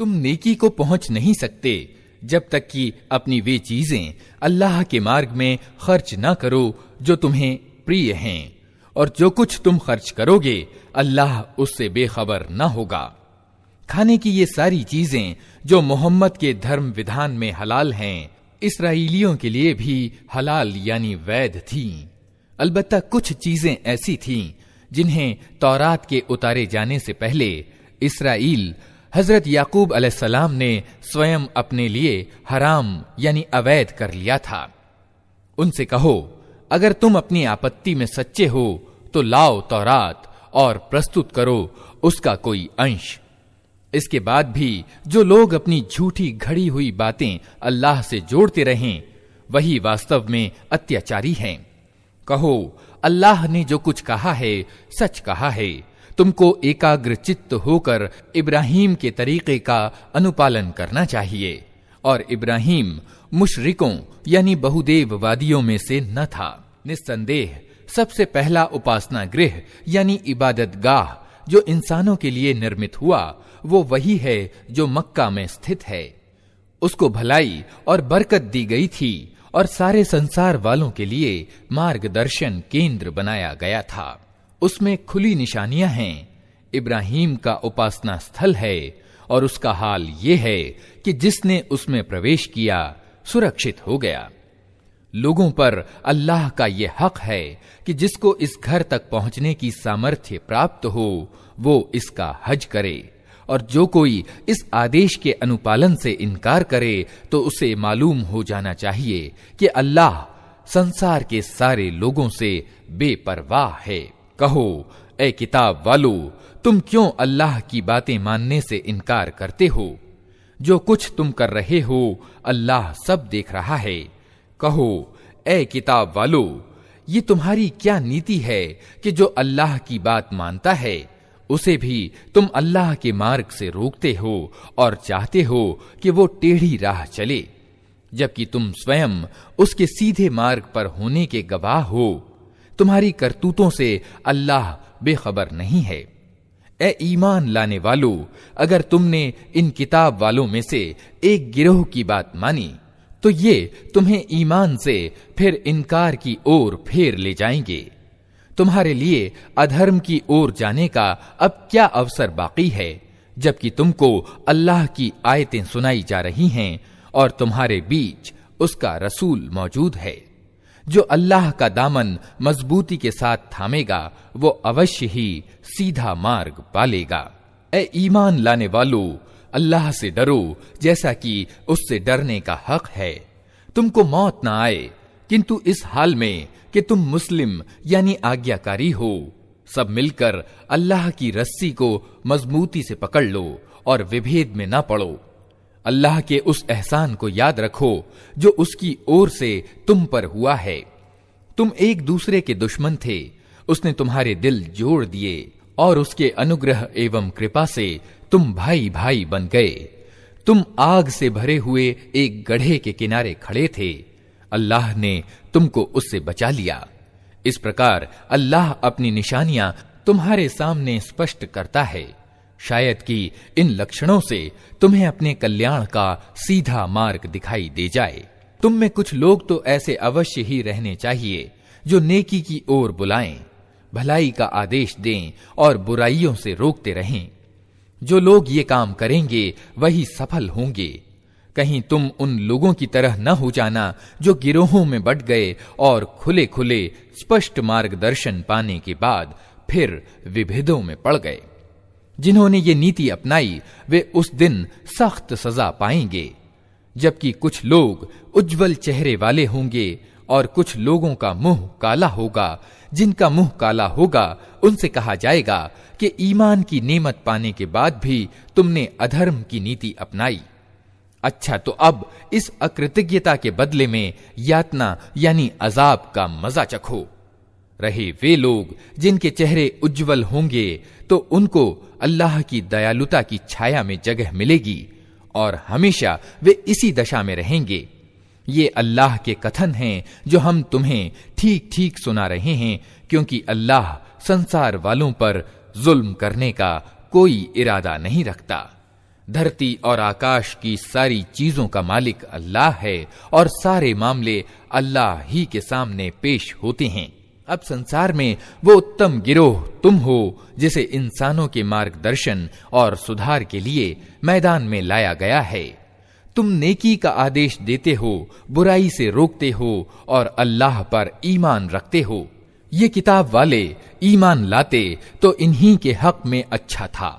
तुम नेकी को पहुंच नहीं सकते जब तक कि अपनी वे चीजें अल्लाह के मार्ग में खर्च न करो जो तुम्हें प्रिय हैं, और जो कुछ तुम खर्च करोगे अल्लाह उससे बेखबर न होगा। खाने की ये सारी चीजें जो मोहम्मद के धर्म विधान में हलाल हैं, इसराइलियों के लिए भी हलाल यानी वैध थीं। अलबत्ता कुछ चीजें ऐसी थीं जिन्हें तौरात के उतारे जाने से पहले इसराइल हजरत याकूब अलैहिस्सलाम ने स्वयं अपने लिए हराम यानी अवैध कर लिया था। उनसे कहो, अगर तुम अपनी आपत्ति में सच्चे हो तो लाओ तौरात और प्रस्तुत करो उसका कोई अंश। इसके बाद भी जो लोग अपनी झूठी घड़ी हुई बातें अल्लाह से जोड़ते रहें, वही वास्तव में अत्याचारी हैं। कहो, अल्लाह ने जो कुछ कहा है सच कहा है। तुमको एकाग्र चित्त होकर इब्राहीम के तरीके का अनुपालन करना चाहिए, और इब्राहीम मुशरिकों यानी बहुदेववादियों में से न था। निस्संदेह सबसे पहला उपासना गृह यानी इबादत गाह जो इंसानों के लिए निर्मित हुआ, वो वही है जो मक्का में स्थित है। उसको भलाई और बरकत दी गई थी और सारे संसार वालों के लिए मार्गदर्शन केंद्र बनाया गया था। उसमें खुली निशानियां हैं। इब्राहीम का उपासना स्थल है और उसका हाल ये है कि जिसने उसमें प्रवेश किया सुरक्षित हो गया। लोगों पर अल्लाह का ये हक है कि जिसको इस घर तक पहुंचने की सामर्थ्य प्राप्त हो वो इसका हज करे, और जो कोई इस आदेश के अनुपालन से इनकार करे तो उसे मालूम हो जाना चाहिए कि अल्लाह संसार के सारे लोगों से बेपरवाह है। कहो, ए किताब वालो, तुम क्यों अल्लाह की बातें मानने से इनकार करते हो? जो कुछ तुम कर रहे हो अल्लाह सब देख रहा है। कहो, ए किताब वालो, ये तुम्हारी क्या नीति है कि जो अल्लाह की बात मानता है उसे भी तुम अल्लाह के मार्ग से रोकते हो और चाहते हो कि वो टेढ़ी राह चले, जबकि तुम स्वयं उसके सीधे मार्ग पर होने के गवाह हो। तुम्हारी करतूतों से अल्लाह बेखबर नहीं है। ए ईमान लाने वालों, अगर तुमने इन किताब वालों में से एक गिरोह की बात मानी तो ये तुम्हें ईमान से फिर इनकार की ओर फेर ले जाएंगे। तुम्हारे लिए अधर्म की ओर जाने का अब क्या अवसर बाकी है, जबकि तुमको अल्लाह की आयतें सुनाई जा रही हैं और तुम्हारे बीच उसका रसूल मौजूद है। जो अल्लाह का दामन मजबूती के साथ थामेगा वो अवश्य ही सीधा मार्ग पालेगा। ए ईमान लाने वालों, अल्लाह से डरो जैसा कि उससे डरने का हक है। तुमको मौत ना आए किंतु इस हाल में कि तुम मुस्लिम यानी आज्ञाकारी हो। सब मिलकर अल्लाह की रस्सी को मजबूती से पकड़ लो और विभेद में ना पड़ो। अल्लाह के उस एहसान को याद रखो जो उसकी ओर से तुम पर हुआ है। तुम एक दूसरे के दुश्मन थे, उसने तुम्हारे दिल जोड़ दिए और उसके अनुग्रह एवं कृपा से तुम भाई भाई बन गए। तुम आग से भरे हुए एक गड्ढे के किनारे खड़े थे, अल्लाह ने तुमको उससे बचा लिया। इस प्रकार अल्लाह अपनी निशानियां तुम्हारे सामने स्पष्ट करता है, शायद कि इन लक्षणों से तुम्हें अपने कल्याण का सीधा मार्ग दिखाई दे जाए। तुम में कुछ लोग तो ऐसे अवश्य ही रहने चाहिए जो नेकी की ओर बुलाएं, भलाई का आदेश दें और बुराइयों से रोकते रहें। जो लोग ये काम करेंगे वही सफल होंगे। कहीं तुम उन लोगों की तरह न हो जाना जो गिरोहों में बंट गए और खुले खुले स्पष्ट मार्गदर्शन पाने के बाद फिर विभेदों में पड़ गए। जिन्होंने ये नीति अपनाई वे उस दिन सख्त सजा पाएंगे, जबकि कुछ लोग उज्जवल चेहरे वाले होंगे और कुछ लोगों का मुंह काला होगा। जिनका मुंह काला होगा उनसे कहा जाएगा कि ईमान की नेमत पाने के बाद भी तुमने अधर्म की नीति अपनाई। अच्छा, तो अब इस अकृतज्ञता के बदले में यातना यानी अजाब का मजा चखो। रहे वे लोग जिनके चेहरे उज्जवल होंगे तो उनको अल्लाह की दयालुता की छाया में जगह मिलेगी और हमेशा वे इसी दशा में रहेंगे। ये अल्लाह के कथन हैं जो हम तुम्हें ठीक ठीक सुना रहे हैं, क्योंकि अल्लाह संसार वालों पर जुल्म करने का कोई इरादा नहीं रखता। धरती और आकाश की सारी चीजों का मालिक अल्लाह है और सारे मामले अल्लाह ही के सामने पेश होते हैं। अब संसार में वो उत्तम गिरोह तुम हो जिसे इंसानों के मार्गदर्शन और सुधार के लिए मैदान में लाया गया है। तुम नेकी का आदेश देते हो, बुराई से रोकते हो और अल्लाह पर ईमान रखते हो। ये किताब वाले ईमान लाते तो इन्हीं के हक में अच्छा था।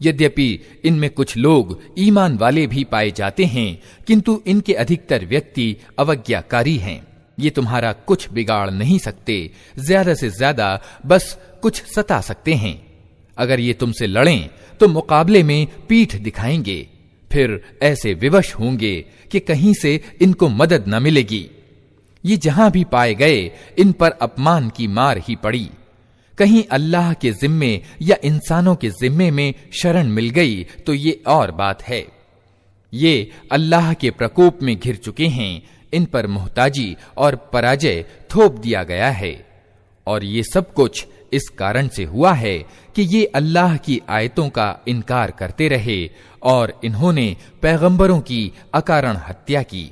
यद्यपि इनमें कुछ लोग ईमान वाले भी पाए जाते हैं, किंतु इनके अधिकतर व्यक्ति अवज्ञाकारी हैं। ये तुम्हारा कुछ बिगाड़ नहीं सकते, ज्यादा से ज्यादा बस कुछ सता सकते हैं। अगर ये तुमसे लड़ें तो मुकाबले में पीठ दिखाएंगे, फिर ऐसे विवश होंगे कि कहीं से इनको मदद न मिलेगी। ये जहां भी पाए गए इन पर अपमान की मार ही पड़ी। कहीं अल्लाह के जिम्मे या इंसानों के जिम्मे में शरण मिल गई तो ये और बात है। ये अल्लाह के प्रकोप में घिर चुके हैं, इन पर मुहताजी और पराजय थोप दिया गया है। और ये सब कुछ इस कारण से हुआ है कि ये अल्लाह की आयतों का इनकार करते रहे और इन्होंने पैगंबरों की अकारण हत्या की।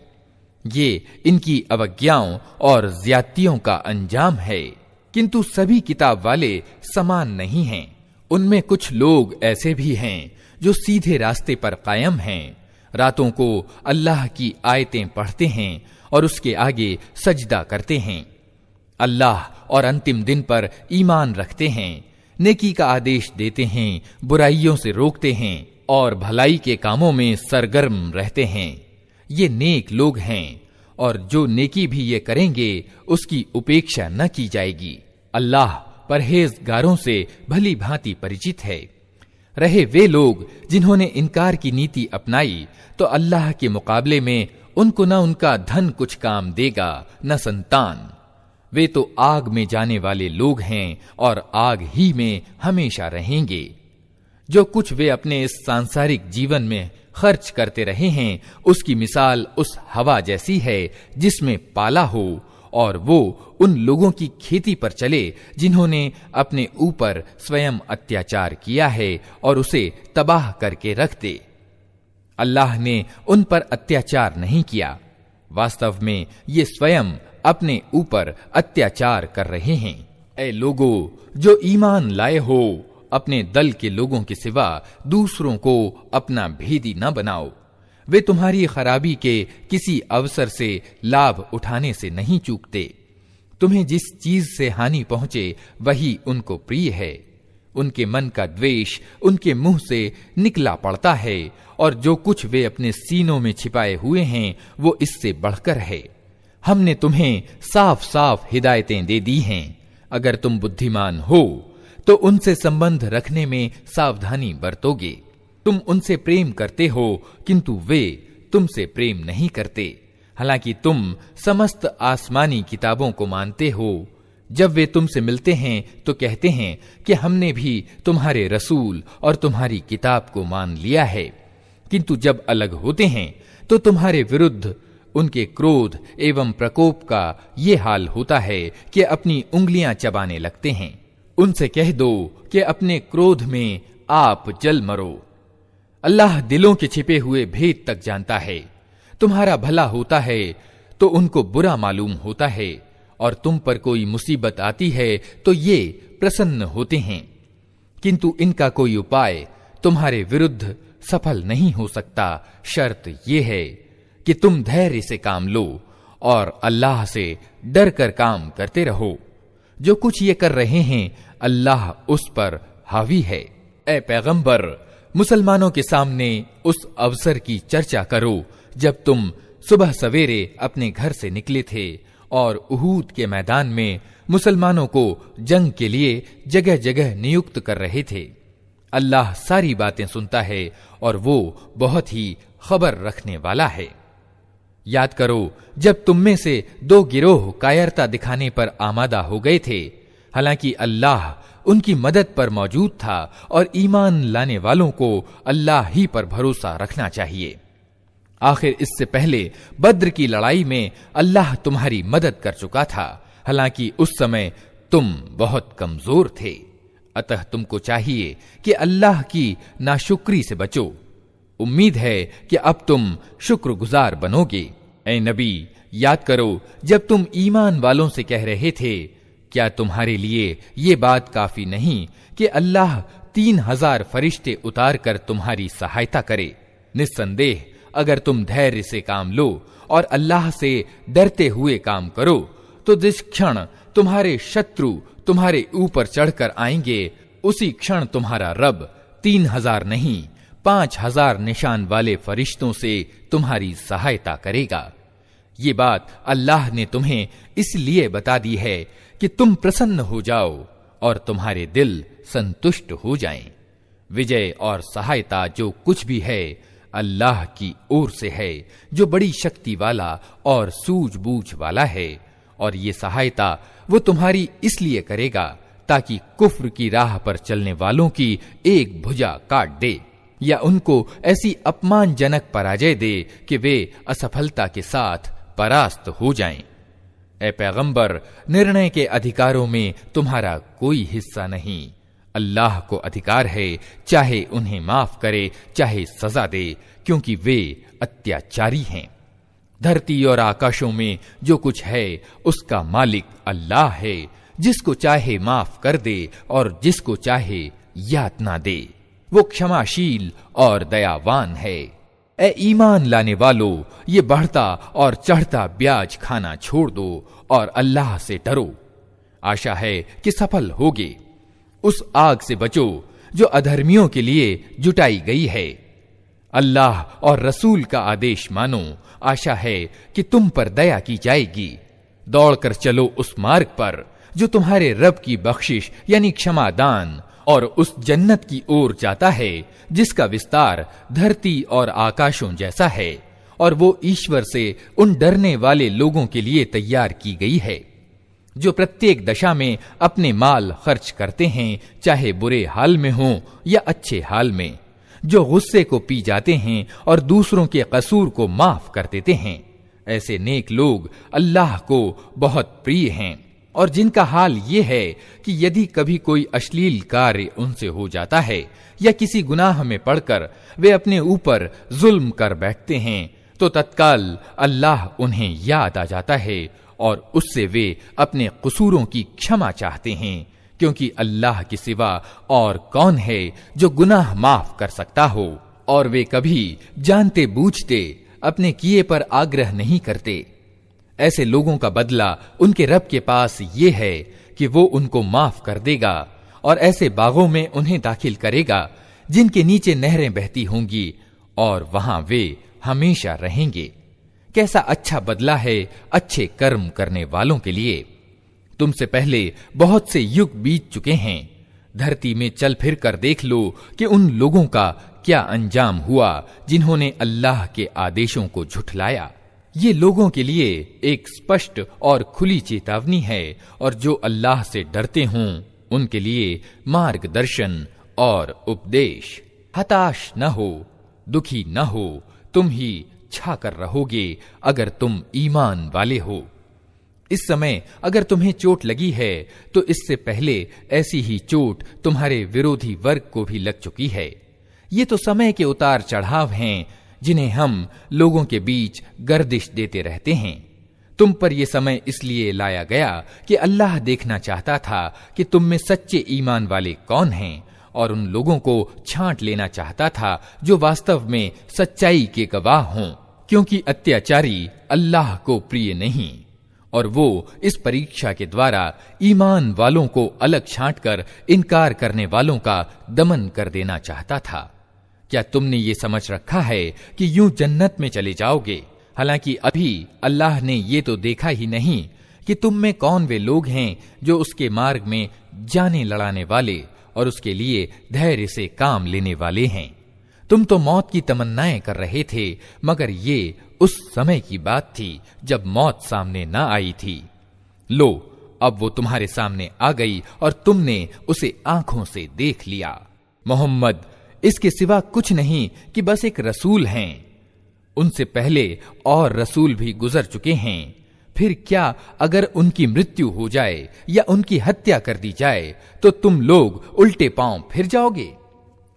ये इनकी अवज्ञाओं और ज्यादतियों का अंजाम है। किंतु सभी किताब वाले समान नहीं हैं। उनमें कुछ लोग ऐसे भी हैं जो सीधे रास्ते पर कायम हैं, रातों को अल्लाह की आयतें पढ़ते हैं और उसके आगे सजदा करते हैं, अल्लाह और अंतिम दिन पर ईमान रखते हैं, नेकी का आदेश देते हैं, बुराइयों से रोकते हैं और भलाई के कामों में सरगर्म रहते हैं। ये नेक लोग हैं और जो नेकी भी ये करेंगे उसकी उपेक्षा न की जाएगी। अल्लाह परहेजगारों से भली भांति परिचित है। रहे वे लोग जिन्होंने इनकार की नीति अपनाई तो अल्लाह के मुकाबले में उनको न उनका धन कुछ काम देगा न संतान। वे तो आग में जाने वाले लोग हैं और आग ही में हमेशा रहेंगे। जो कुछ वे अपने इस सांसारिक जीवन में खर्च करते रहे हैं उसकी मिसाल उस हवा जैसी है जिसमें पाला हो और वो उन लोगों की खेती पर चले जिन्होंने अपने ऊपर स्वयं अत्याचार किया है और उसे तबाह करके रख दे। अल्लाह ने उन पर अत्याचार नहीं किया, वास्तव में ये स्वयं अपने ऊपर अत्याचार कर रहे हैं। ऐ लोगों जो ईमान लाए हो, अपने दल के लोगों के सिवा दूसरों को अपना भेदी न बनाओ। वे तुम्हारी खराबी के किसी अवसर से लाभ उठाने से नहीं चूकते। तुम्हें जिस चीज से हानि पहुंचे वही उनको प्रिय है। उनके मन का द्वेष उनके मुंह से निकला पड़ता है और जो कुछ वे अपने सीनों में छिपाए हुए हैं वो इससे बढ़कर है। हमने तुम्हें साफ साफ हिदायतें दे दी हैं। अगर तुम बुद्धिमान हो तो उनसे संबंध रखने में सावधानी बरतोगे। तुम उनसे प्रेम करते हो किंतु वे तुमसे प्रेम नहीं करते, हालांकि तुम समस्त आसमानी किताबों को मानते हो। जब वे तुमसे मिलते हैं तो कहते हैं कि हमने भी तुम्हारे रसूल और तुम्हारी किताब को मान लिया है, किंतु जब अलग होते हैं तो तुम्हारे विरुद्ध उनके क्रोध एवं प्रकोप का ये हाल होता है कि अपनी उंगलियां चबाने लगते हैं। उनसे कह दो कि अपने क्रोध में आप जल मरो। अल्लाह दिलों के छिपे हुए भेद तक जानता है। तुम्हारा भला होता है तो उनको बुरा मालूम होता है और तुम पर कोई मुसीबत आती है तो ये प्रसन्न होते हैं, किंतु इनका कोई उपाय तुम्हारे विरुद्ध सफल नहीं हो सकता। शर्त यह है कि तुम धैर्य से काम लो और अल्लाह से डर कर काम करते रहो। जो कुछ ये कर रहे हैं अल्लाह उस पर हावी है। ऐ पैगंबर, मुसलमानों के सामने उस अवसर की चर्चा करो जब तुम सुबह सवेरे अपने घर से निकले थे और उहूद के मैदान में मुसलमानों को जंग के लिए जगह जगह नियुक्त कर रहे थे। अल्लाह सारी बातें सुनता है और वो बहुत ही खबर रखने वाला है। याद करो जब तुम में से दो गिरोह कायरता दिखाने पर आमादा हो गए थे, हालांकि अल्लाह उनकी मदद पर मौजूद था और ईमान लाने वालों को अल्लाह ही पर भरोसा रखना चाहिए। आखिर इससे पहले बद्र की लड़ाई में अल्लाह तुम्हारी मदद कर चुका था, हालांकि उस समय तुम बहुत कमजोर थे। अतः तुमको चाहिए कि अल्लाह की नाशुक्री से बचो। उम्मीद है कि अब तुम शुक्रगुजार बनोगे। ऐ नबी, याद करो जब तुम ईमान वालों से कह रहे थे, क्या तुम्हारे लिए ये बात काफी नहीं कि अल्लाह 3000 फरिश्ते उतार कर तुम्हारी सहायता करे। निस्संदेह अगर तुम धैर्य से काम लो और अल्लाह से डरते हुए काम करो तो जिस क्षण तुम्हारे शत्रु तुम्हारे ऊपर चढ़कर आएंगे उसी क्षण तुम्हारा रब 3000 नहीं 5000 निशान वाले फरिश्तों से तुम्हारी सहायता करेगा। ये बात अल्लाह ने तुम्हें इसलिए बता दी है कि तुम प्रसन्न हो जाओ और तुम्हारे दिल संतुष्ट हो जाएं। विजय और सहायता जो कुछ भी है अल्लाह की ओर से है, जो बड़ी शक्ति वाला और सूझबूझ वाला है। और ये सहायता वो तुम्हारी इसलिए करेगा ताकि कुफ्र की राह पर चलने वालों की एक भुजा काट दे या उनको ऐसी अपमानजनक पराजय दे कि वे असफलता के साथ परास्त हो जाएं। ऐ पैगंबर, निर्णय के अधिकारों में तुम्हारा कोई हिस्सा नहीं। अल्लाह को अधिकार है चाहे उन्हें माफ करे चाहे सजा दे, क्योंकि वे अत्याचारी हैं। धरती और आकाशों में जो कुछ है उसका मालिक अल्लाह है, जिसको चाहे माफ कर दे और जिसको चाहे यातना दे। वो क्षमाशील और दयावान है। ए ईमान लाने वालों, ये बढ़ता और चढ़ता ब्याज खाना छोड़ दो और अल्लाह से डरो। आशा है कि सफल होगे। उस आग से बचो जो अधर्मियों के लिए जुटाई गई है। अल्लाह और रसूल का आदेश मानो। आशा है कि तुम पर दया की जाएगी। दौड़कर चलो उस मार्ग पर जो तुम्हारे रब की बख्शिश यानी क्षमादान और उस जन्नत की ओर जाता है जिसका विस्तार धरती और आकाशों जैसा है, और वो ईश्वर से उन डरने वाले लोगों के लिए तैयार की गई है जो प्रत्येक दशा में अपने माल खर्च करते हैं, चाहे बुरे हाल में हो या अच्छे हाल में, जो गुस्से को पी जाते हैं और दूसरों के कसूर को माफ कर देते हैं। ऐसे नेक लोग अल्लाह को बहुत प्रिय हैं और जिनका हाल ये है कि यदि कभी कोई अश्लील कार्य उनसे हो जाता है या किसी गुनाह में पड़कर वे अपने ऊपर जुल्म कर बैठते हैं तो तत्काल अल्लाह उन्हें याद आ जाता है और उससे वे अपने कसूरों की क्षमा चाहते हैं, क्योंकि अल्लाह के सिवा और कौन है जो गुनाह माफ कर सकता हो। और वे कभी जानते बूझते अपने किए पर आग्रह नहीं करते। ऐसे लोगों का बदला उनके रब के पास ये है कि वो उनको माफ कर देगा और ऐसे बागों में उन्हें दाखिल करेगा जिनके नीचे नहरें बहती होंगी और वहां वे हमेशा रहेंगे। कैसा अच्छा बदला है अच्छे कर्म करने वालों के लिए। तुमसे पहले बहुत से युग बीत चुके हैं। धरती में चल फिर कर देख लो कि उन लोगों का क्या अंजाम हुआ जिन्होंने अल्लाह के आदेशों को झुठलाया। ये लोगों के लिए एक स्पष्ट और खुली चेतावनी है, और जो अल्लाह से डरते हों उनके लिए मार्गदर्शन और उपदेश। हताश न हो, दुखी न हो, तुम ही छा कर रहोगे अगर तुम ईमान वाले हो। इस समय अगर तुम्हें चोट लगी है तो इससे पहले ऐसी ही चोट तुम्हारे विरोधी वर्ग को भी लग चुकी है। ये तो समय के उतार चढ़ाव हैं जिन्हें हम लोगों के बीच गर्दिश देते रहते हैं। तुम पर यह समय इसलिए लाया गया कि अल्लाह देखना चाहता था कि तुम में सच्चे ईमान वाले कौन हैं, और उन लोगों को छांट लेना चाहता था जो वास्तव में सच्चाई के गवाह हों, क्योंकि अत्याचारी अल्लाह को प्रिय नहीं, और वो इस परीक्षा के द्वारा ईमान वालों को अलग छांटकर इनकार करने वालों का दमन कर देना चाहता था। क्या तुमने ये समझ रखा है कि यूं जन्नत में चले जाओगे, हालांकि अभी अल्लाह ने ये तो देखा ही नहीं कि तुम में कौन वे लोग हैं जो उसके मार्ग में जाने लड़ाने वाले और उसके लिए धैर्य से काम लेने वाले हैं। तुम तो मौत की तमन्नाएं कर रहे थे, मगर ये उस समय की बात थी जब मौत सामने न आई थी। लो, अब वो तुम्हारे सामने आ गई और तुमने उसे आंखों से देख लिया। मोहम्मद इसके सिवा कुछ नहीं कि बस एक रसूल हैं। उनसे पहले और रसूल भी गुजर चुके हैं। फिर क्या अगर उनकी मृत्यु हो जाए या उनकी हत्या कर दी जाए तो तुम लोग उल्टे पांव फिर जाओगे?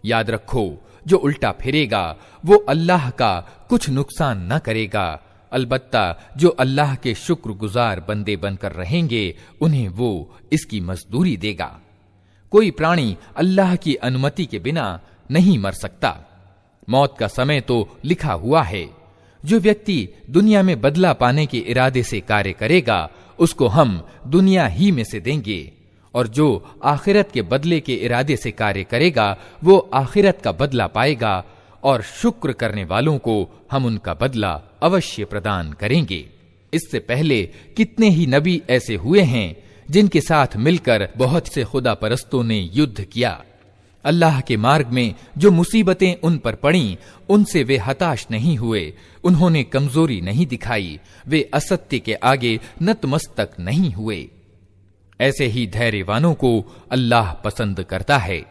याद रखो, जो उल्टा फिरेगा वो अल्लाह का कुछ नुकसान न करेगा। अलबत्ता जो अल्लाह के शुक्रगुजार बंदे बनकर रहेंगे उन्हें वो इसकी मजदूरी देगा। कोई प्राणी अल्लाह की अनुमति के बिना नहीं मर सकता। मौत का समय तो लिखा हुआ है। जो व्यक्ति दुनिया में बदला पाने के इरादे से कार्य करेगा उसको हम दुनिया ही में से देंगे, और जो आखिरत के बदले के इरादे से कार्य करेगा वो आखिरत का बदला पाएगा, और शुक्र करने वालों को हम उनका बदला अवश्य प्रदान करेंगे। इससे पहले कितने ही नबी ऐसे हुए हैं जिनके साथ मिलकर बहुत से खुदा परस्तों ने युद्ध किया। अल्लाह के मार्ग में जो मुसीबतें उन पर पड़ीं उनसे वे हताश नहीं हुए, उन्होंने कमजोरी नहीं दिखाई, वे असत्य के आगे नतमस्तक नहीं हुए। ऐसे ही धैर्यवानों को अल्लाह पसंद करता है।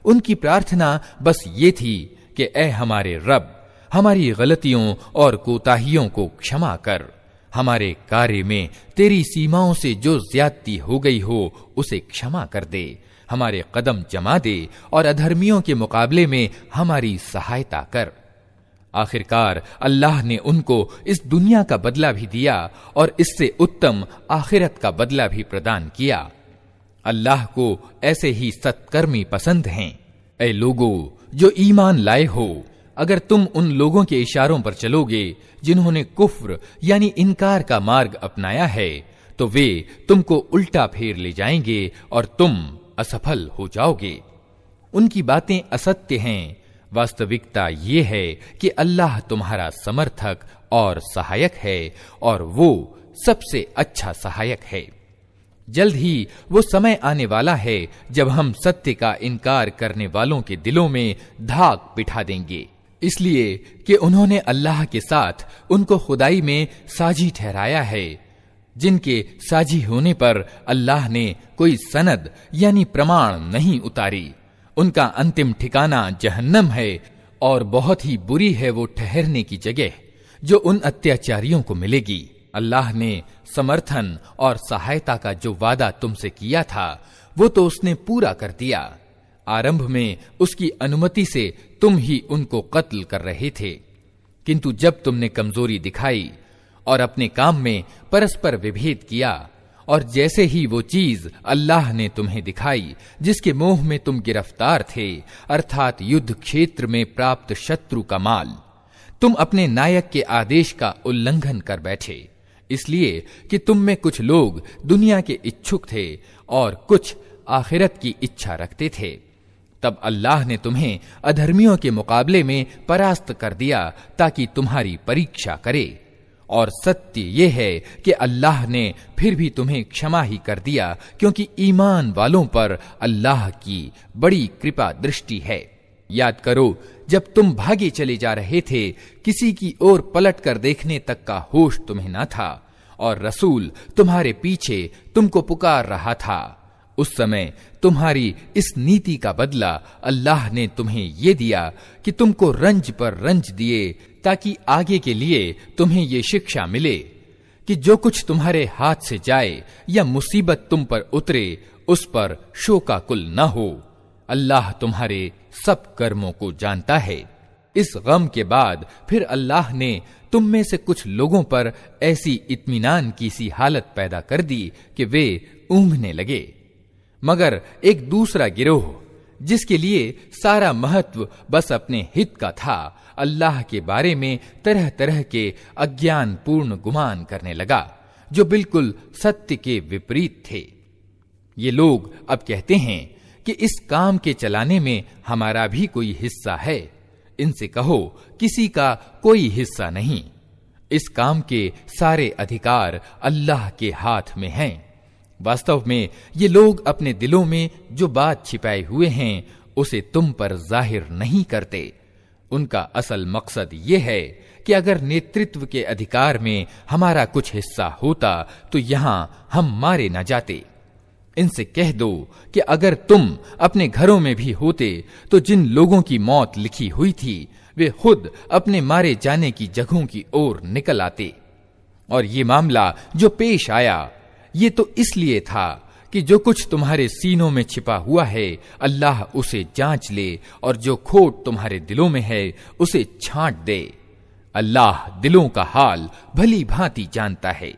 उनकी प्रार्थना बस ये थी कि ऐ हमारे रब, हमारी गलतियों और कोताहियों को क्षमा कर, हमारे कार्य में तेरी सीमाओं से जो ज्यादती हो गई हो उसे क्षमा कर दे, हमारे कदम जमा दे और अधर्मियों के मुकाबले में हमारी सहायता कर। आखिरकार अल्लाह ने उनको इस दुनिया का बदला भी दिया और इससे उत्तम आखिरत का बदला भी प्रदान किया। अल्लाह को ऐसे ही सत्कर्मी पसंद हैं। ऐ लोगों जो ईमान लाए हो, अगर तुम उन लोगों के इशारों पर चलोगे जिन्होंने कुफ्र यानी इनकार का मार्ग अपनाया है तो वे तुमको उल्टा फेर ले जाएंगे और तुम असफल हो जाओगे। उनकी बातें असत्य हैं। वास्तविकता ये है कि अल्लाह तुम्हारा समर्थक और सहायक है और वो सबसे अच्छा सहायक है। जल्द ही वो समय आने वाला है जब हम सत्य का इनकार करने वालों के दिलों में धाक बिठा देंगे, इसलिए कि उन्होंने अल्लाह के साथ उनको खुदाई में साझी ठहराया है, जिनके साझी होने पर अल्लाह ने कोई सनद यानी प्रमाण नहीं उतारी। उनका अंतिम ठिकाना जहन्नम है और बहुत ही बुरी है वो ठहरने की जगह जो उन अत्याचारियों को मिलेगी। अल्लाह ने समर्थन और सहायता का जो वादा तुमसे किया था वो तो उसने पूरा कर दिया। आरंभ में उसकी अनुमति से तुम ही उनको कत्ल कर रहे थे, किंतु जब तुमने कमजोरी दिखाई और अपने काम में परस्पर विभेद किया और जैसे ही वो चीज अल्लाह ने तुम्हें दिखाई जिसके मोह में तुम गिरफ्तार थे, अर्थात युद्ध क्षेत्र में प्राप्त शत्रु का माल, तुम अपने नायक के आदेश का उल्लंघन कर बैठे, इसलिए कि तुम में कुछ लोग दुनिया के इच्छुक थे और कुछ आखिरत की इच्छा रखते थे। तब अल्लाह ने तुम्हें अधर्मियों के मुकाबले में परास्त कर दिया ताकि तुम्हारी परीक्षा करे। और सत्य ये है कि अल्लाह ने फिर भी तुम्हें क्षमा ही कर दिया, क्योंकि ईमान वालों पर अल्लाह की बड़ी कृपा दृष्टि है। याद करो जब तुम भागे चले जा रहे थे, किसी की ओर पलट कर देखने तक का होश तुम्हें न था और रसूल तुम्हारे पीछे तुमको पुकार रहा था। उस समय तुम्हारी इस नीति का बदला अल्लाह ने तुम्हें ये दिया कि तुमको रंज पर रंज दिए, ताकि आगे के लिए तुम्हें ये शिक्षा मिले कि जो कुछ तुम्हारे हाथ से जाए या मुसीबत तुम पर उतरे उस पर शोकाकुल न हो। अल्लाह तुम्हारे सब कर्मों को जानता है। इस गम के बाद फिर अल्लाह ने तुम में से कुछ लोगों पर ऐसी इत्मीनान की सी हालत पैदा कर दी कि वे ऊँघने लगे, मगर एक दूसरा गिरोह जिसके लिए सारा महत्व बस अपने हित का था, अल्लाह के बारे में तरह तरह के अज्ञान पूर्ण गुमान करने लगा जो बिल्कुल सत्य के विपरीत थे। ये लोग अब कहते हैं कि इस काम के चलाने में हमारा भी कोई हिस्सा है। इनसे कहो किसी का कोई हिस्सा नहीं, इस काम के सारे अधिकार अल्लाह के हाथ में हैं। वास्तव में ये लोग अपने दिलों में जो बात छिपाए हुए हैं उसे तुम पर जाहिर नहीं करते। उनका असल मकसद ये है कि अगर नेतृत्व के अधिकार में हमारा कुछ हिस्सा होता तो यहां हम मारे न जाते। इनसे कह दो कि अगर तुम अपने घरों में भी होते तो जिन लोगों की मौत लिखी हुई थी वे खुद अपने मारे जाने की जगहों की ओर निकल आते। और ये मामला जो पेश आया ये तो इसलिए था कि जो कुछ तुम्हारे सीनों में छिपा हुआ है अल्लाह उसे जांच ले और जो खोट तुम्हारे दिलों में है उसे छांट दे। अल्लाह दिलों का हाल भली भांति जानता है।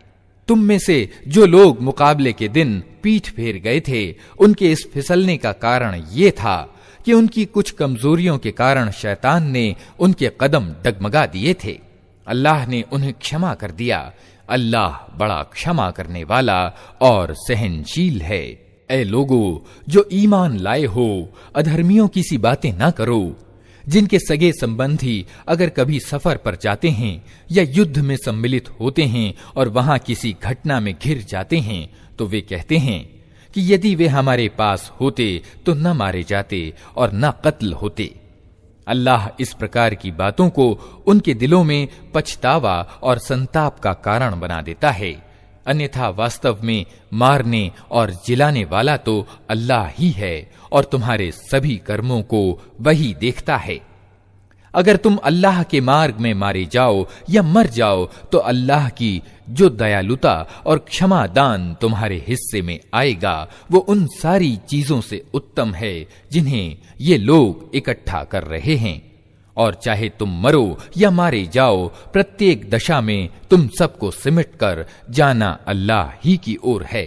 तुम में से जो लोग मुकाबले के दिन पीठ फेर गए थे, उनके इस फिसलने का कारण ये था कि उनकी कुछ कमजोरियों के कारण शैतान ने उनके कदम डगमगा दिए थे। अल्लाह ने उन्हें क्षमा कर दिया। अल्लाह बड़ा क्षमा करने वाला और सहनशील है। ऐ लोगो जो ईमान लाए हो, अधर्मियों की सी बातें ना करो। जिनके सगे संबंधी अगर कभी सफर पर जाते हैं या युद्ध में सम्मिलित होते हैं और वहां किसी घटना में घिर जाते हैं तो वे कहते हैं कि यदि वे हमारे पास होते तो न मारे जाते और न कत्ल होते। अल्लाह इस प्रकार की बातों को उनके दिलों में पछतावा और संताप का कारण बना देता है। अन्यथा वास्तव में मारने और जिलाने वाला तो अल्लाह ही है और तुम्हारे सभी कर्मों को वही देखता है। अगर तुम अल्लाह के मार्ग में मारे जाओ या मर जाओ तो अल्लाह की जो दयालुता और क्षमा दान तुम्हारे हिस्से में आएगा वो उन सारी चीजों से उत्तम है जिन्हें ये लोग इकट्ठा कर रहे हैं। और चाहे तुम मरो या मारे जाओ, प्रत्येक दशा में तुम सबको सिमट कर जाना अल्लाह ही की ओर है।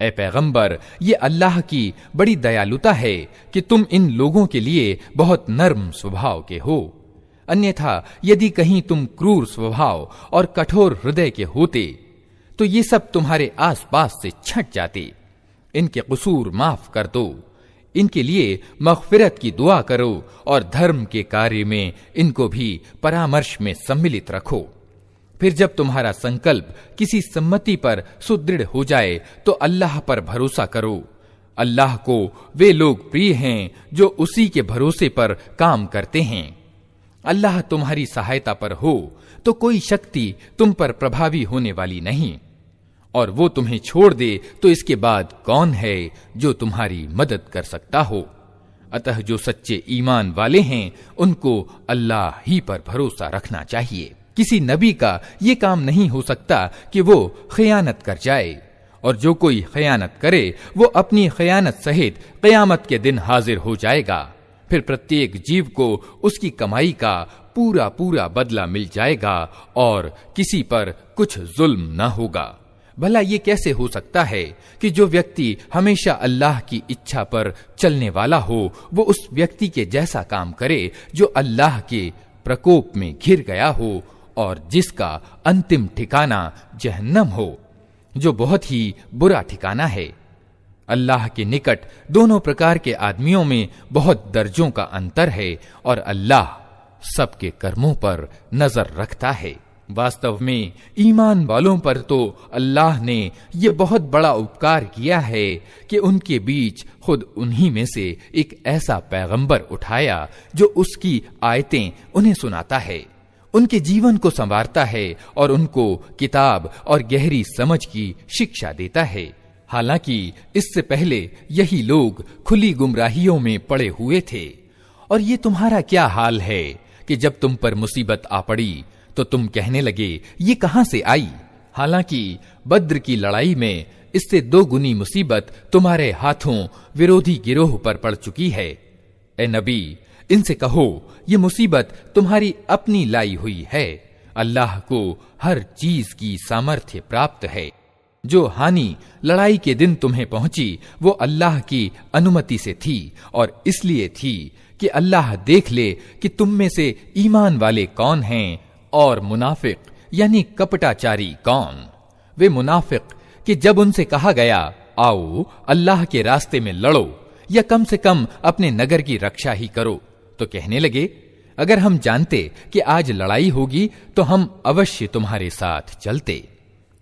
ऐ पैगंबर, ये अल्लाह की बड़ी दयालुता है कि तुम इन लोगों के लिए बहुत नर्म स्वभाव के हो। अन्यथा यदि कहीं तुम क्रूर स्वभाव और कठोर हृदय के होते तो ये सब तुम्हारे आसपास से छंट जाते। इनके कसूर माफ कर दो, इनके लिए मग़फ़िरत की दुआ करो और धर्म के कार्य में इनको भी परामर्श में सम्मिलित रखो। फिर जब तुम्हारा संकल्प किसी सम्मति पर सुदृढ़ हो जाए तो अल्लाह पर भरोसा करो। अल्लाह को वे लोग प्रिय हैं जो उसी के भरोसे पर काम करते हैं। अल्लाह तुम्हारी सहायता पर हो तो कोई शक्ति तुम पर प्रभावी होने वाली नहीं, और वो तुम्हें छोड़ दे तो इसके बाद कौन है जो तुम्हारी मदद कर सकता हो। अतः जो सच्चे ईमान वाले हैं उनको अल्लाह ही पर भरोसा रखना चाहिए। किसी नबी का ये काम नहीं हो सकता कि वो खयानत कर जाए, और जो कोई खयानत करे वो अपनी खयानत सहित क़यामत के दिन हाजिर हो जाएगा। फिर प्रत्येक जीव को उसकी कमाई का पूरा पूरा बदला मिल जाएगा और किसी पर कुछ जुल्म न होगा। भला ये कैसे हो सकता है कि जो व्यक्ति हमेशा अल्लाह की इच्छा पर चलने वाला हो वो उस व्यक्ति के जैसा काम करे जो अल्लाह के प्रकोप में घिर गया हो और जिसका अंतिम ठिकाना जहन्नम हो, जो बहुत ही बुरा ठिकाना है। अल्लाह के निकट दोनों प्रकार के आदमियों में बहुत दर्जों का अंतर है और अल्लाह सबके कर्मों पर नजर रखता है। वास्तव में ईमान वालों पर तो अल्लाह ने ये बहुत बड़ा उपकार किया है कि उनके बीच खुद उन्हीं में से एक ऐसा पैगंबर उठाया जो उसकी आयतें उन्हें सुनाता है, उनके जीवन को संवारता है और उनको किताब और गहरी समझ की शिक्षा देता है। हालांकि इससे पहले यही लोग खुली गुमराहियों में पड़े हुए थे। और ये तुम्हारा क्या हाल है कि जब तुम पर मुसीबत आ पड़ी तो तुम कहने लगे ये कहां से आई, हालांकि बद्र की लड़ाई में इससे 2 गुनी मुसीबत तुम्हारे हाथों विरोधी गिरोह पर पड़ चुकी है। ए नबी, इनसे कहो ये मुसीबत तुम्हारी अपनी लाई हुई है। अल्लाह को हर चीज की सामर्थ्य प्राप्त है। जो हानि लड़ाई के दिन तुम्हें पहुंची वो अल्लाह की अनुमति से थी और इसलिए थी कि अल्लाह देख ले कि तुम में से ईमान वाले कौन हैं और मुनाफिक यानी कपटाचारी कौन। वे मुनाफिक कि जब उनसे कहा गया आओ अल्लाह के रास्ते में लड़ो या कम से कम अपने नगर की रक्षा ही करो, तो कहने लगे अगर हम जानते कि आज लड़ाई होगी तो हम अवश्य तुम्हारे साथ चलते।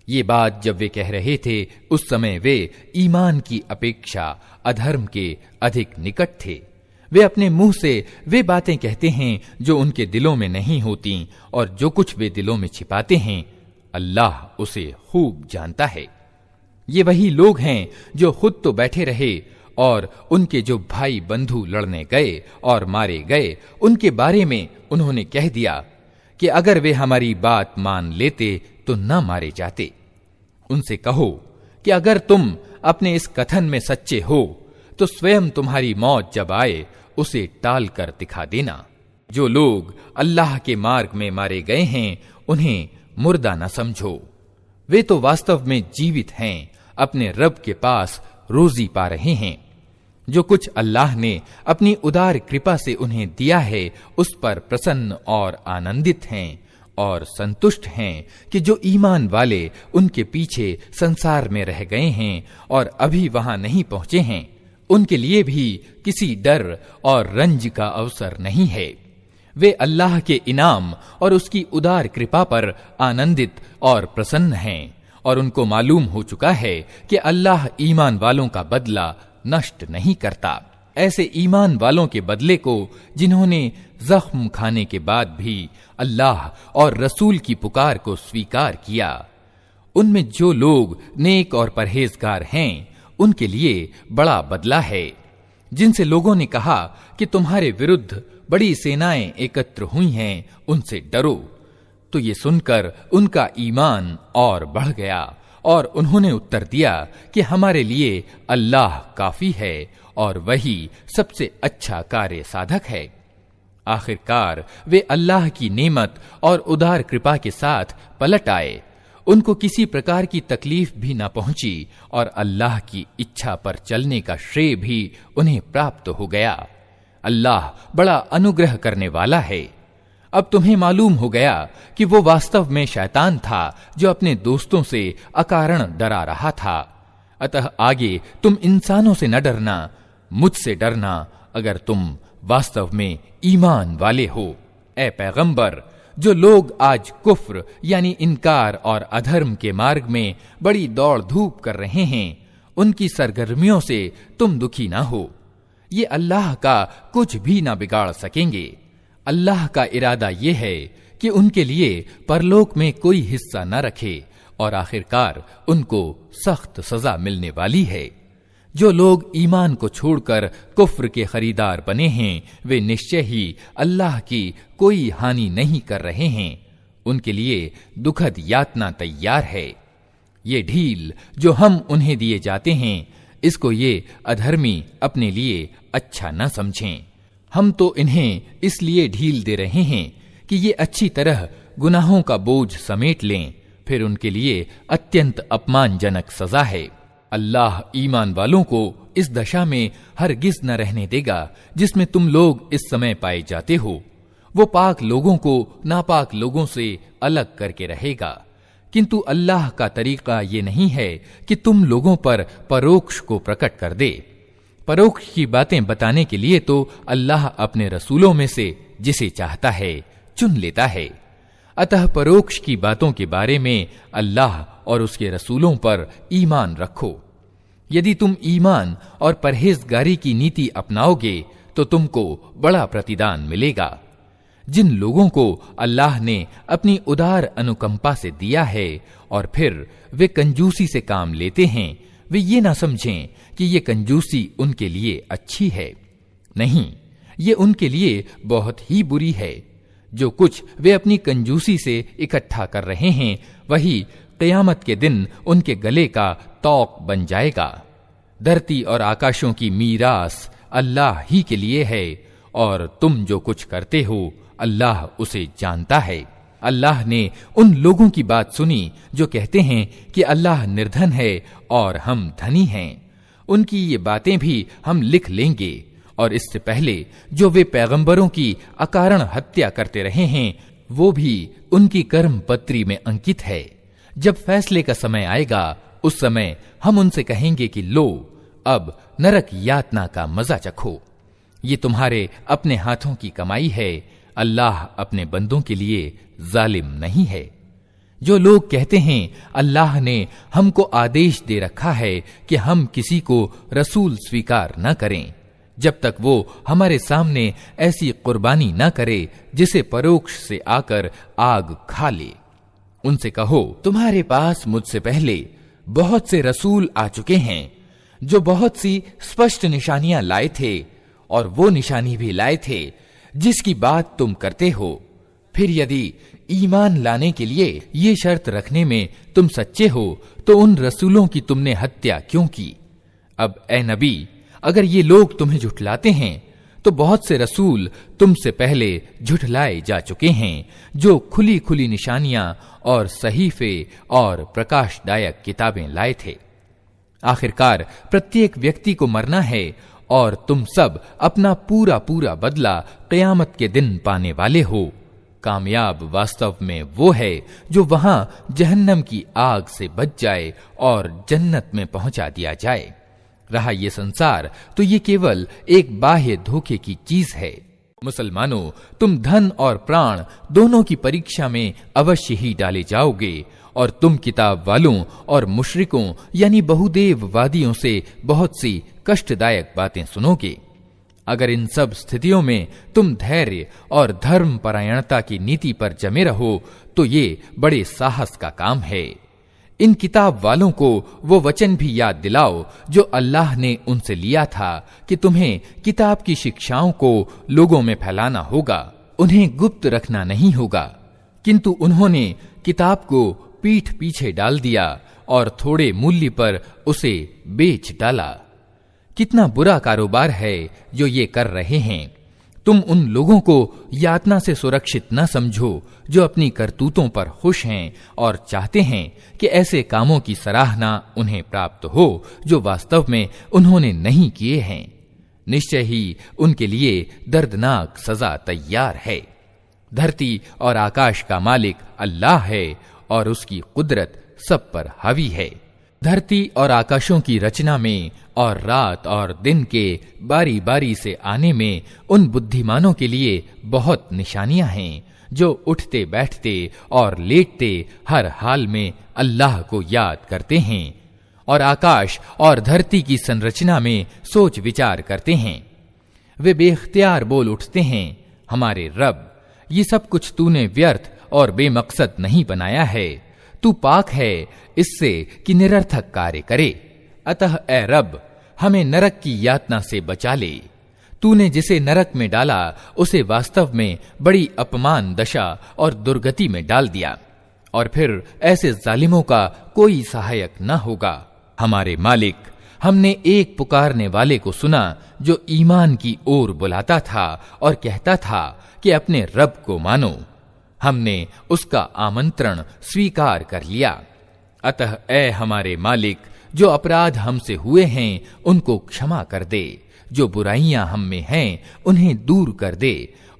ये बात जब वे कह रहे थे उस समय वे ईमान की अपेक्षा अधर्म के अधिक निकट थे। वे अपने मुंह से वे बातें कहते हैं जो उनके दिलों में नहीं होती, और जो कुछ वे दिलों में छिपाते हैं अल्लाह उसे खूब जानता है। ये वही लोग हैं जो खुद तो बैठे रहे और उनके जो भाई बंधु लड़ने गए और मारे गए उनके बारे में उन्होंने कह दिया कि अगर वे हमारी बात मान लेते तो न मारे जाते। उनसे कहो कि अगर तुम अपने इस कथन में सच्चे हो तो स्वयं तुम्हारी मौत जब आए उसे टाल कर दिखा देना। जो लोग अल्लाह के मार्ग में मारे गए हैं उन्हें मुर्दा न समझो, वे तो वास्तव में जीवित हैं, अपने रब के पास रोजी पा रहे हैं। जो कुछ अल्लाह ने अपनी उदार कृपा से उन्हें दिया है उस पर प्रसन्न और आनंदित हैं और संतुष्ट हैं कि जो ईमान वाले उनके पीछे संसार में रह गए हैं और अभी वहां नहीं पहुंचे हैं, उनके लिए भी किसी डर और रंज का अवसर नहीं है। वे अल्लाह के इनाम और उसकी उदार कृपा पर आनंदित और प्रसन्न हैं और उनको मालूम हो चुका है कि अल्लाह ईमान वालों का बदला नष्ट नहीं करता। ऐसे ईमान वालों के बदले को जिन्होंने जख्म खाने के बाद भी अल्लाह और रसूल की पुकार को स्वीकार किया, उनमें जो लोग नेक और परहेजगार हैं उनके लिए बड़ा बदला है। जिनसे लोगों ने कहा कि तुम्हारे विरुद्ध बड़ी सेनाएं एकत्र हुई हैं, उनसे डरो, तो ये सुनकर उनका ईमान और बढ़ गया और उन्होंने उत्तर दिया कि हमारे लिए अल्लाह काफी है और वही सबसे अच्छा कार्य साधक है। आखिरकार वे अल्लाह की नेमत और उदार कृपा के साथ पलट आए, उनको किसी प्रकार की तकलीफ भी न पहुंची और अल्लाह की इच्छा पर चलने का श्रेय भी उन्हें प्राप्त हो गया। अल्लाह बड़ा अनुग्रह करने वाला है। अब तुम्हें मालूम हो गया कि वो वास्तव में शैतान था जो अपने दोस्तों से अकारण डरा रहा था। अतः आगे तुम इंसानों से न डरना, मुझसे डरना अगर तुम वास्तव में ईमान वाले हो। ए पैगंबर, जो लोग आज कुफ्र यानी इनकार और अधर्म के मार्ग में बड़ी दौड़ धूप कर रहे हैं, उनकी सरगर्मियों से तुम दुखी ना हो। ये अल्लाह का कुछ भी ना बिगाड़ सकेंगे। अल्लाह का इरादा ये है कि उनके लिए परलोक में कोई हिस्सा न रखे और आखिरकार उनको सख्त सजा मिलने वाली है। जो लोग ईमान को छोड़कर कुफ्र के खरीदार बने हैं, वे निश्चय ही अल्लाह की कोई हानि नहीं कर रहे हैं। उनके लिए दुखद यातना तैयार है। ये ढील जो हम उन्हें दिए जाते हैं, इसको ये अधर्मी अपने लिए अच्छा न समझें। हम तो इन्हें इसलिए ढील दे रहे हैं कि ये अच्छी तरह गुनाहों का बोझ समेट लें, फिर उनके लिए अत्यंत अपमानजनक सजा है। अल्लाह ईमान वालों को इस दशा में हरगिज न रहने देगा जिसमें तुम लोग इस समय पाए जाते हो। वो पाक लोगों को नापाक लोगों से अलग करके रहेगा, किंतु अल्लाह का तरीका ये नहीं है कि तुम लोगों पर परोक्ष को प्रकट कर दे। परोक्ष की बातें बताने के लिए तो अल्लाह अपने रसूलों में से जिसे चाहता है चुन लेता है। अतः परोक्ष की बातों के बारे में अल्लाह और उसके रसूलों पर ईमान रखो। यदि तुम ईमान और परहेजगारी की नीति अपनाओगे तो तुमको बड़ा प्रतिदान मिलेगा। जिन लोगों को अल्लाह ने अपनी उदार अनुकंपा से दिया है और फिर वे कंजूसी से काम लेते हैं, वे ये ना समझें कि ये कंजूसी उनके लिए अच्छी है। नहीं, ये उनके लिए बहुत ही बुरी है। जो कुछ वे अपनी कंजूसी से इकट्ठा कर रहे हैं, वही क़यामत के दिन उनके गले का तौक बन जाएगा। धरती और आकाशों की मीरास अल्लाह ही के लिए है और तुम जो कुछ करते हो अल्लाह उसे जानता है। अल्लाह ने उन लोगों की बात सुनी जो कहते हैं कि अल्लाह निर्धन है और हम धनी हैं। उनकी ये बातें भी हम लिख लेंगे और इससे पहले जो वे पैगंबरों की अकारण हत्या करते रहे हैं, वो भी उनकी कर्म पत्री में अंकित है। जब फैसले का समय आएगा, उस समय हम उनसे कहेंगे कि लो, अब नरक यातना का मजा चखो। ये तुम्हारे अपने हाथों की कमाई है। अल्लाह अपने बंदों के लिए जालिम नहीं है। जो लोग कहते हैं अल्लाह ने हमको आदेश दे रखा है कि हम किसी को रसूल स्वीकार न करें जब तक वो हमारे सामने ऐसी कुर्बानी न करे जिसे परोक्ष से आकर आग खा ले, उनसे कहो, तुम्हारे पास मुझसे पहले बहुत से रसूल आ चुके हैं जो बहुत सी स्पष्ट निशानियां लाए थे और वो निशानी भी लाए थे जिसकी बात तुम करते हो। फिर यदि ईमान लाने के लिए ये शर्त रखने में तुम सच्चे हो तो उन रसूलों की तुमने हत्या क्यों की? अब ए नबी, अगर ये लोग तुम्हें झुठलाते हैं तो बहुत से रसूल तुमसे पहले झुठलाए जा चुके हैं, जो खुली खुली निशानियां और सहीफे और प्रकाशदायक किताबें लाए थे। आखिरकार प्रत्येक व्यक्ति को मरना है और तुम सब अपना पूरा पूरा बदला क़यामत के दिन पाने वाले हो। कामयाब वास्तव में वो है जो वहां जहन्नम की आग से बच जाए और जन्नत में पहुंचा दिया जाए। रहा ये संसार तो ये केवल एक बाह्य धोखे की चीज है। मुसलमानों, तुम धन और प्राण दोनों की परीक्षा में अवश्य ही डाले जाओगे और तुम किताब वालों और मुशरिकों यानी बहुदेववादियों से बहुत सी कष्टदायक बातें सुनोगे। अगर इन सब स्थितियों में तुम धैर्य और धर्म परायणता की नीति पर जमे रहो तो ये बड़े साहस का काम है। इन किताब वालों को वो वचन भी याद दिलाओ जो अल्लाह ने उनसे लिया था कि तुम्हें किताब की शिक्षाओं को लोगों में फैलाना होगा, उन्हें गुप्त रखना नहीं होगा। किंतु उन्होंने किताब को पीठ पीछे डाल दिया और थोड़े मूल्य पर उसे बेच डाला। कितना बुरा कारोबार है जो ये कर रहे हैं। तुम उन लोगों को यातना से सुरक्षित न समझो जो अपनी करतूतों पर खुश हैं और चाहते हैं कि ऐसे कामों की सराहना उन्हें प्राप्त हो जो वास्तव में उन्होंने नहीं किए हैं। निश्चय ही उनके लिए दर्दनाक सजा तैयार है। धरती और आकाश का मालिक अल्लाह है और उसकी कुदरत सब पर हावी है। धरती और आकाशों की रचना में और रात और दिन के बारी बारी से आने में उन बुद्धिमानों के लिए बहुत निशानियां हैं जो उठते बैठते और लेटते हर हाल में अल्लाह को याद करते हैं और आकाश और धरती की संरचना में सोच विचार करते हैं। वे बेख्तियार बोल उठते हैं, हमारे रब, ये सब कुछ तूने व्यर्थ और बेमकसद नहीं बनाया है। तू पाक है इससे कि निरर्थक कार्य करे। अतः ए रब, हमें नरक की यातना से बचा ले। तूने जिसे नरक में डाला उसे वास्तव में बड़ी अपमान दशा और दुर्गति में डाल दिया और फिर ऐसे जालिमों का कोई सहायक न होगा। हमारे मालिक, हमने एक पुकारने वाले को सुना जो ईमान की ओर बुलाता था और कहता था कि अपने रब को मानो। हमने उसका आमंत्रण स्वीकार कर लिया। अतः ए हमारे मालिक, जो अपराध हमसे हुए हैं उनको क्षमा कर दे, जो बुराइयां हम में हैं उन्हें दूर कर दे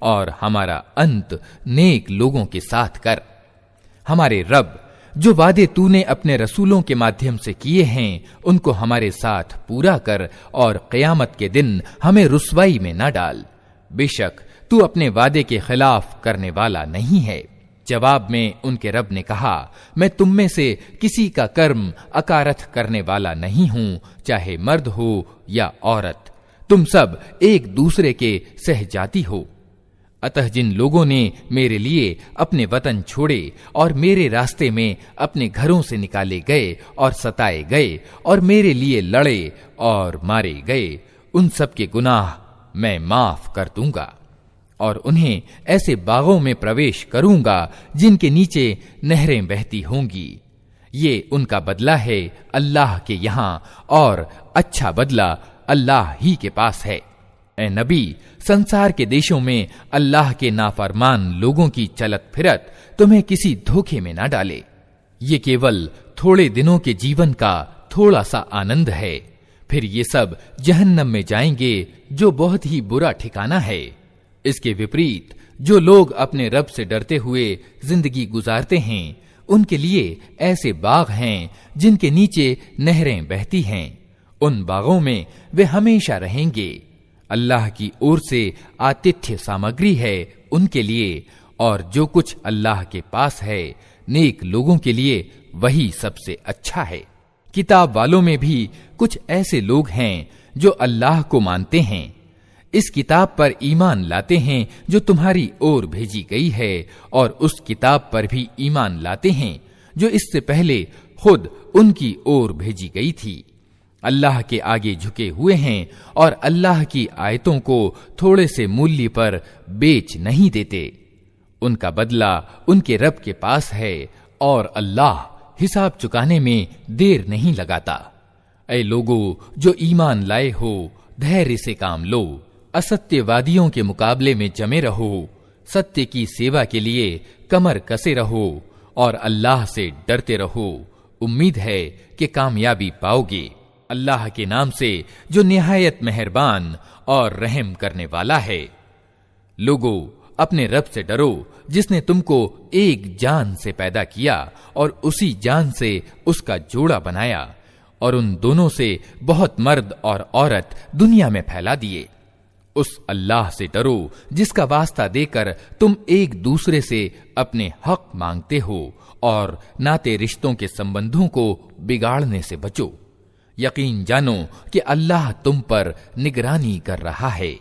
और हमारा अंत नेक लोगों के साथ कर। हमारे रब, जो वादे तूने अपने रसूलों के माध्यम से किए हैं उनको हमारे साथ पूरा कर और क़यामत के दिन हमें रुसवाई में न डाल। बेशक तू अपने वादे के खिलाफ करने वाला नहीं है। जवाब में उनके रब ने कहा, मैं तुम में से किसी का कर्म अकारथ करने वाला नहीं हूं, चाहे मर्द हो या औरत। तुम सब एक दूसरे के सहजाती हो। अतः जिन लोगों ने मेरे लिए अपने वतन छोड़े और मेरे रास्ते में अपने घरों से निकाले गए और सताए गए और मेरे लिए लड़े और मारे गए, उन सब के गुनाह मैं माफ कर दूंगा और उन्हें ऐसे बागों में प्रवेश करूंगा जिनके नीचे नहरें बहती होंगी। ये उनका बदला है अल्लाह के यहाँ और अच्छा बदला अल्लाह ही के पास है। ए नबी, संसार के देशों में अल्लाह के नाफरमान लोगों की चलत फिरत तुम्हें किसी धोखे में न डाले। ये केवल थोड़े दिनों के जीवन का थोड़ा सा आनंद है, फिर ये सब जहन्नम में जाएंगे जो बहुत ही बुरा ठिकाना है। इसके विपरीत जो लोग अपने रब से डरते हुए जिंदगी गुजारते हैं उनके लिए ऐसे बाग हैं जिनके नीचे नहरें बहती हैं। उन बागों में वे हमेशा रहेंगे। अल्लाह की ओर से आतिथ्य सामग्री है उनके लिए और जो कुछ अल्लाह के पास है नेक लोगों के लिए वही सबसे अच्छा है। किताब वालों में भी कुछ ऐसे लोग हैं जो अल्लाह को मानते हैं, इस किताब पर ईमान लाते हैं जो तुम्हारी ओर भेजी गई है और उस किताब पर भी ईमान लाते हैं जो इससे पहले खुद उनकी ओर भेजी गई थी। अल्लाह के आगे झुके हुए हैं और अल्लाह की आयतों को थोड़े से मूल्य पर बेच नहीं देते। उनका बदला उनके रब के पास है और अल्लाह हिसाब चुकाने में देर नहीं लगाता। ऐ लोगो जो ईमान लाए हो, धैर्य से काम लो, असत्यवादियों के मुकाबले में जमे रहो, सत्य की सेवा के लिए कमर कसे रहो और अल्लाह से डरते रहो। उम्मीद है कि कामयाबी पाओगे। अल्लाह के नाम से जो निहायत मेहरबान और रहम करने वाला है। लोगो अपने रब से डरो जिसने तुमको एक जान से पैदा किया और उसी जान से उसका जोड़ा बनाया और उन दोनों से बहुत मर्द और औरत दुनिया में फैला दिए। उस अल्लाह से डरो जिसका वास्ता देकर तुम एक दूसरे से अपने हक मांगते हो और नाते रिश्तों के संबंधों को बिगाड़ने से बचो। यकीन जानो कि अल्लाह तुम पर निगरानी कर रहा है।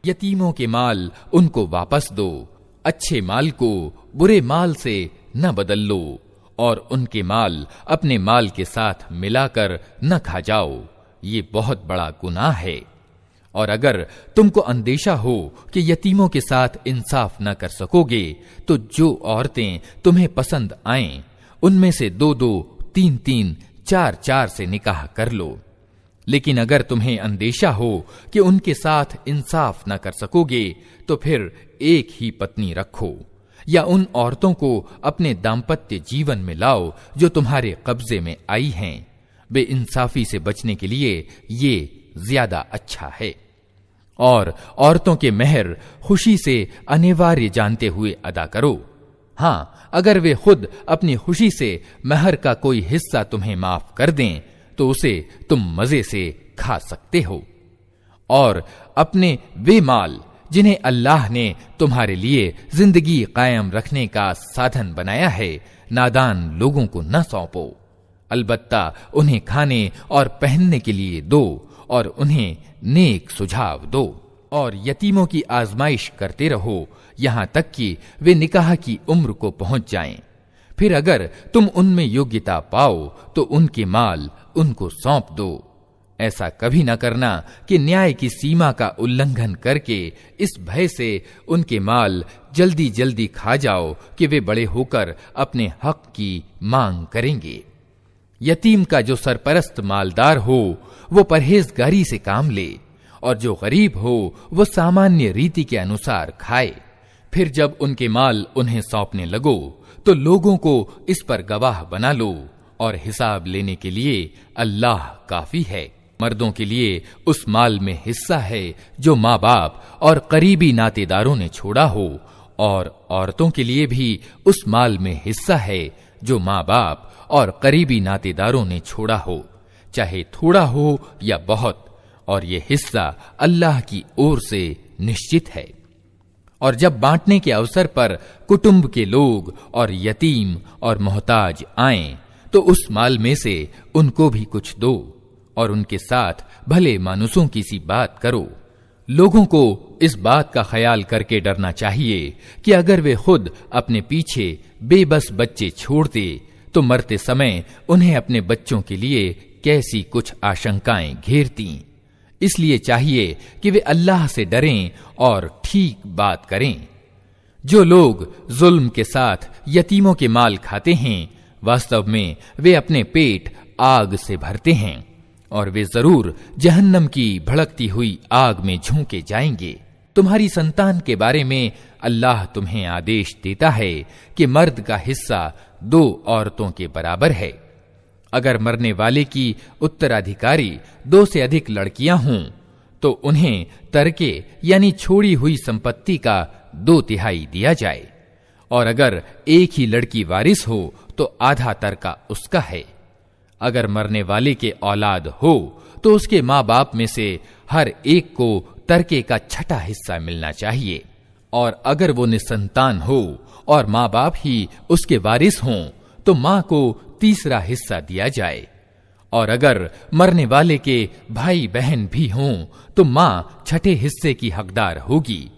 यतीमों के माल उनको वापस दो, अच्छे माल को बुरे माल से न बदल लो और उनके माल अपने माल के साथ मिलाकर न खा जाओ, ये बहुत बड़ा गुनाह है। और अगर तुमको अंदेशा हो कि यतीमों के साथ इंसाफ न कर सकोगे तो जो औरतें तुम्हें पसंद आएं उनमें से 2-2, 3-3, 4-4 से निकाह कर लो। लेकिन अगर तुम्हें अंदेशा हो कि उनके साथ इंसाफ न कर सकोगे तो फिर एक ही पत्नी रखो या उन औरतों को अपने दाम्पत्य जीवन में लाओ जो तुम्हारे कब्जे में आई हैं। बेइंसाफी से बचने के लिए ये ज्यादा अच्छा है। और औरतों के मेहर खुशी से अनिवार्य जानते हुए अदा करो। हाँ, अगर वे खुद अपनी खुशी से मेहर का कोई हिस्सा तुम्हें माफ कर दें तो उसे तुम मजे से खा सकते हो। और अपने वे माल जिन्हें अल्लाह ने तुम्हारे लिए जिंदगी कायम रखने का साधन बनाया है, नादान लोगों को न सौंपो। अलबत्ता उन्हें खाने और पहनने के लिए दो और उन्हें नेक सुझाव दो। और यतीमों की आजमाइश करते रहो यहां तक कि वे निकाह की उम्र को पहुंच जाएं। फिर अगर तुम उनमें योग्यता पाओ तो उनके माल उनको सौंप दो। ऐसा कभी न करना कि न्याय की सीमा का उल्लंघन करके इस भय से उनके माल जल्दी जल्दी खा जाओ कि वे बड़े होकर अपने हक की मांग करेंगे। यतीम का जो सरपरस्त मालदार हो वो परहेजगारी से काम ले और जो गरीब हो वो सामान्य रीति के अनुसार खाए। फिर जब उनके माल उन्हें सौंपने लगो तो लोगों को इस पर गवाह बना लो और हिसाब लेने के लिए अल्लाह काफी है। मर्दों के लिए उस माल में हिस्सा है जो माँ बाप और करीबी नातेदारों ने छोड़ा हो और औरतों के लिए भी उस माल में हिस्सा है जो माँ बाप और करीबी नातेदारों ने छोड़ा हो, चाहे थोड़ा हो या बहुत, और ये हिस्सा अल्लाह की ओर से निश्चित है। और जब बांटने के अवसर पर कुटुंब के लोग और यतीम और मोहताज आएं तो उस माल में से उनको भी कुछ दो और उनके साथ भले मानुसों की सी बात करो। लोगों को इस बात का ख्याल करके डरना चाहिए कि अगर वे खुद अपने पीछे बेबस बच्चे छोड़ते तो मरते समय उन्हें अपने बच्चों के लिए कैसी कुछ आशंकाएं घेरती। इसलिए चाहिए कि वे अल्लाह से डरें और ठीक बात करें। जो लोग जुल्म के साथ यतीमों के माल खाते हैं वास्तव में वे अपने पेट आग से भरते हैं और वे जरूर जहन्नम की भड़कती हुई आग में झोंके जाएंगे। तुम्हारी संतान के बारे में अल्लाह तुम्हें आदेश देता है कि मर्द का हिस्सा 2 औरतों के बराबर है। अगर मरने वाले की उत्तराधिकारी 2 से अधिक लड़कियां हों तो उन्हें तरके यानी छोड़ी हुई संपत्ति का 2/3 दिया जाए, और अगर एक ही लड़की वारिस हो तो आधा तरका उसका है। अगर मरने वाले के औलाद हो तो उसके माँ बाप में से हर एक को तरके का 6ठा हिस्सा मिलना चाहिए, और अगर वो निसंतान हो और माँ बाप ही उसके वारिस हों तो माँ को 3रा हिस्सा दिया जाए, और अगर मरने वाले के भाई बहन भी हों तो माँ 6ठे हिस्से की हकदार होगी।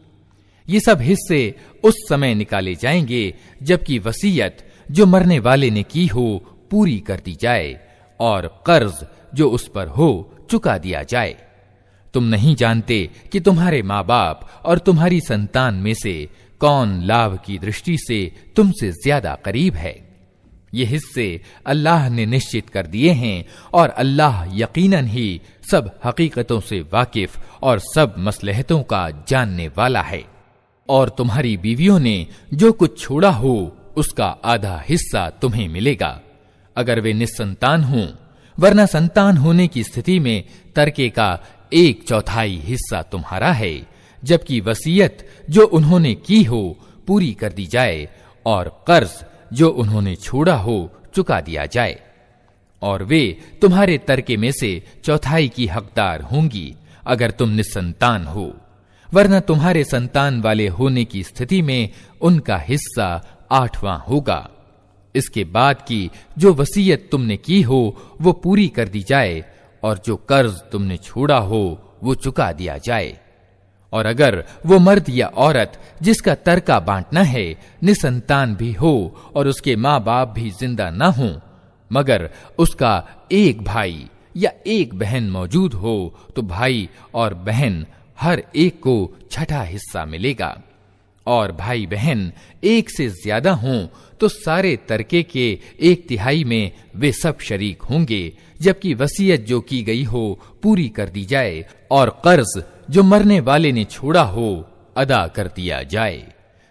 ये सब हिस्से उस समय निकाले जाएंगे जबकि वसीयत जो मरने वाले ने की हो पूरी कर दी जाए और कर्ज जो उस पर हो चुका दिया जाए। तुम नहीं जानते कि तुम्हारे माँ बाप और तुम्हारी संतान में से कौन लाभ की दृष्टि से तुमसे ज्यादा करीब है। ये हिस्से अल्लाह ने निश्चित कर दिए हैं और अल्लाह यकीनन ही सब हकीकतों से वाकिफ और सब मसलहतों का जानने वाला है। और तुम्हारी बीवियों ने जो कुछ छोड़ा हो उसका आधा हिस्सा तुम्हें मिलेगा अगर वे निस्संतान हों, वरना संतान होने की स्थिति में तरके का 1/4 हिस्सा तुम्हारा है, जबकि वसीयत जो उन्होंने की हो पूरी कर दी जाए और कर्ज जो उन्होंने छोड़ा हो चुका दिया जाए। और वे तुम्हारे तरके में से 1/4 की हकदार होंगी अगर तुम निस्संतान हो, वरना तुम्हारे संतान वाले होने की स्थिति में उनका हिस्सा 8वां होगा। इसके बाद की जो वसीयत तुमने की हो वो पूरी कर दी जाए और जो कर्ज तुमने छोड़ा हो वो चुका दिया जाए। और अगर वो मर्द या औरत जिसका तरका बांटना है निसंतान भी हो और उसके माँ बाप भी जिंदा न हो, मगर उसका एक भाई या एक बहन मौजूद हो, तो भाई और बहन हर एक को 6ठा हिस्सा मिलेगा। और भाई बहन एक से ज्यादा हों तो सारे तरके के 1/3 में वे सब शरीक होंगे, जबकि वसीयत जो की गई हो पूरी कर दी जाए और कर्ज जो मरने वाले ने छोड़ा हो अदा कर दिया जाए।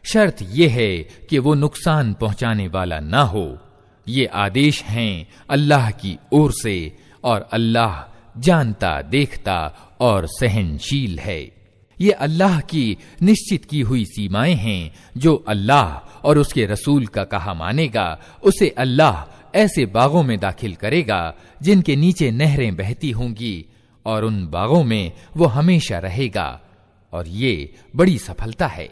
शर्त यह है कि वो नुकसान पहुंचाने वाला ना हो। ये आदेश हैं अल्लाह की ओर से और अल्लाह जानता देखता और सहनशील है। ये अल्लाह की निश्चित की हुई सीमाएं हैं। जो अल्लाह और उसके रसूल का कहा मानेगा उसे अल्लाह ऐसे बागों में दाखिल करेगा जिनके नीचे नहरें बहती होंगी और उन बागों में वो हमेशा रहेगा, और ये बड़ी सफलता है।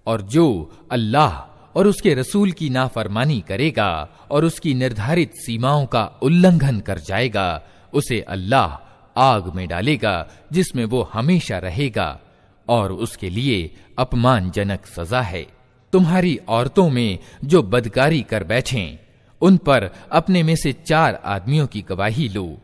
और जो अल्लाह और उसके रसूल की नाफरमानी करेगा और उसकी निर्धारित सीमाओं का उल्लंघन कर जाएगा, उसे अल्लाह आग में डालेगा जिसमें वो हमेशा रहेगा, और उसके लिए अपमानजनक सजा है। तुम्हारी औरतों में जो बदकारी कर बैठें उन पर अपने में से 4 आदमियों की गवाही लो,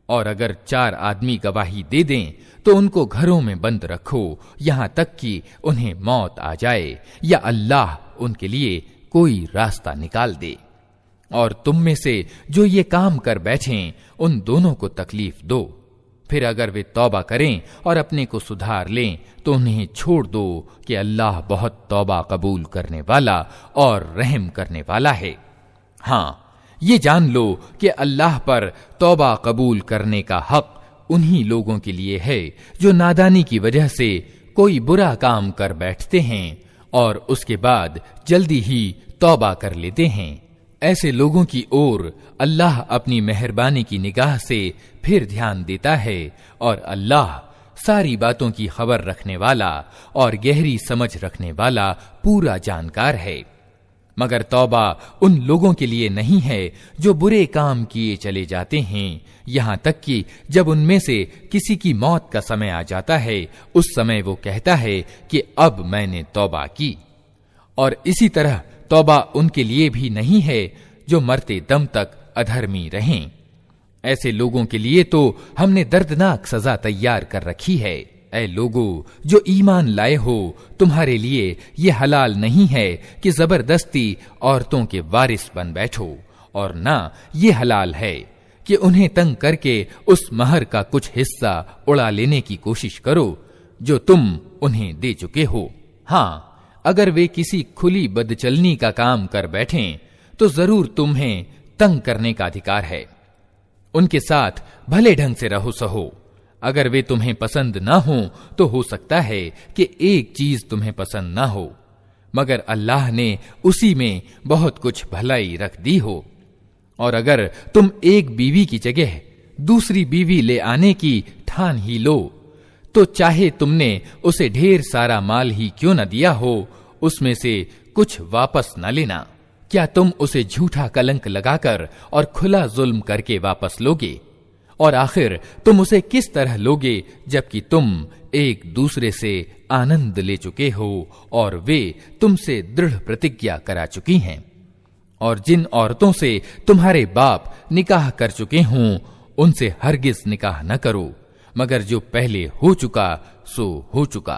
और अगर 4 आदमी गवाही दे दें तो उनको घरों में बंद रखो यहां तक कि उन्हें मौत आ जाए या अल्लाह उनके लिए कोई रास्ता निकाल दे। और तुम में से जो ये काम कर बैठें उन दोनों को तकलीफ दो, फिर अगर वे तौबा करें और अपने को सुधार लें तो उन्हें छोड़ दो कि अल्लाह बहुत तौबा कबूल करने वाला और रहम करने वाला है। हाँ, ये जान लो कि अल्लाह पर तौबा कबूल करने का हक उन्हीं लोगों के लिए है जो नादानी की वजह से कोई बुरा काम कर बैठते हैं और उसके बाद जल्दी ही तौबा कर लेते हैं। ऐसे लोगों की ओर अल्लाह अपनी मेहरबानी की निगाह से फिर ध्यान देता है, और अल्लाह सारी बातों की खबर रखने वाला और गहरी समझ रखने वाला पूरा जानकार है। मगर तौबा उन लोगों के लिए नहीं है जो बुरे काम किए चले जाते हैं, यहां तक कि जब उनमें से किसी की मौत का समय आ जाता है उस समय वो कहता है कि अब मैंने तौबा की। और इसी तरह तौबा उनके लिए भी नहीं है जो मरते दम तक अधर्मी रहें। ऐसे लोगों के लिए तो हमने दर्दनाक सजा तैयार कर रखी है। ऐ लोगों जो ईमान लाए हो, तुम्हारे लिए ये हलाल नहीं है कि जबरदस्ती औरतों के वारिस बन बैठो, और ना ये हलाल है कि उन्हें तंग करके उस महर का कुछ हिस्सा उड़ा लेने की कोशिश करो जो तुम उन्हें दे चुके हो। हाँ, अगर वे किसी खुली बदचलनी का काम कर बैठें तो जरूर तुम्हें तंग करने का अधिकार है। उनके साथ भले ढंग से रहो सहो। अगर वे तुम्हें पसंद ना हो तो हो सकता है कि एक चीज तुम्हें पसंद ना हो, मगर अल्लाह ने उसी में बहुत कुछ भलाई रख दी हो। और अगर तुम एक बीवी की जगह दूसरी बीवी ले आने की ठान ही लो तो चाहे तुमने उसे ढेर सारा माल ही क्यों न दिया हो, उसमें से कुछ वापस न लेना। क्या तुम उसे झूठा कलंक लगाकर और खुला जुल्म करके वापस लोगे? और आखिर तुम उसे किस तरह लोगे जबकि तुम एक दूसरे से आनंद ले चुके हो और वे तुमसे दृढ़ प्रतिज्ञा करा चुकी हैं। और जिन औरतों से तुम्हारे बाप निकाह कर चुके हों उनसे हरगिज निकाह न करो, मगर जो पहले हो चुका सो हो चुका।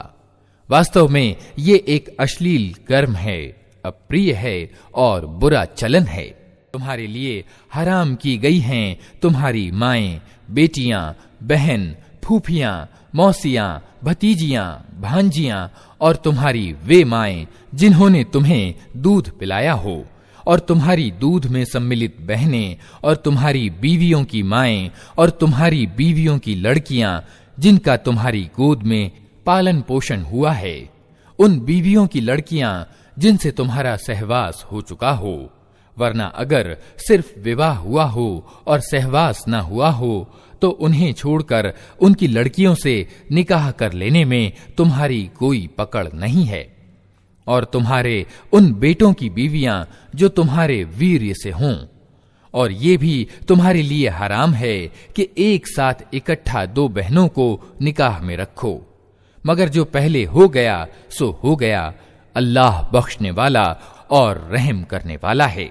वास्तव में ये एक अश्लील कर्म है, अप्रिय है और बुरा चलन है। तुम्हारे लिए हराम की गई हैं तुम्हारी माएं, बेटियां, बहन, फूफियां, मौसियां, भतीजियां, भांजियां और तुम्हारी वे माएं जिन्होंने तुम्हें दूध पिलाया हो, और तुम्हारी दूध में सम्मिलित बहनें, और तुम्हारी बीवियों की माएं, और तुम्हारी बीवियों की लड़कियां जिनका तुम्हारी गोद में पालन पोषण हुआ है, उन बीवियों की लड़कियां जिनसे तुम्हारा सहवास हो चुका हो। वरना अगर सिर्फ विवाह हुआ हो और सहवास न हुआ हो तो उन्हें छोड़कर उनकी लड़कियों से निकाह कर लेने में तुम्हारी कोई पकड़ नहीं है। और तुम्हारे उन बेटों की बीवियां जो तुम्हारे वीर्य से हों, और ये भी तुम्हारे लिए हराम है कि एक साथ इकट्ठा 2 बहनों को निकाह में रखो, मगर जो पहले हो गया सो हो गया। अल्लाह बख्शने वाला और रहम करने वाला है।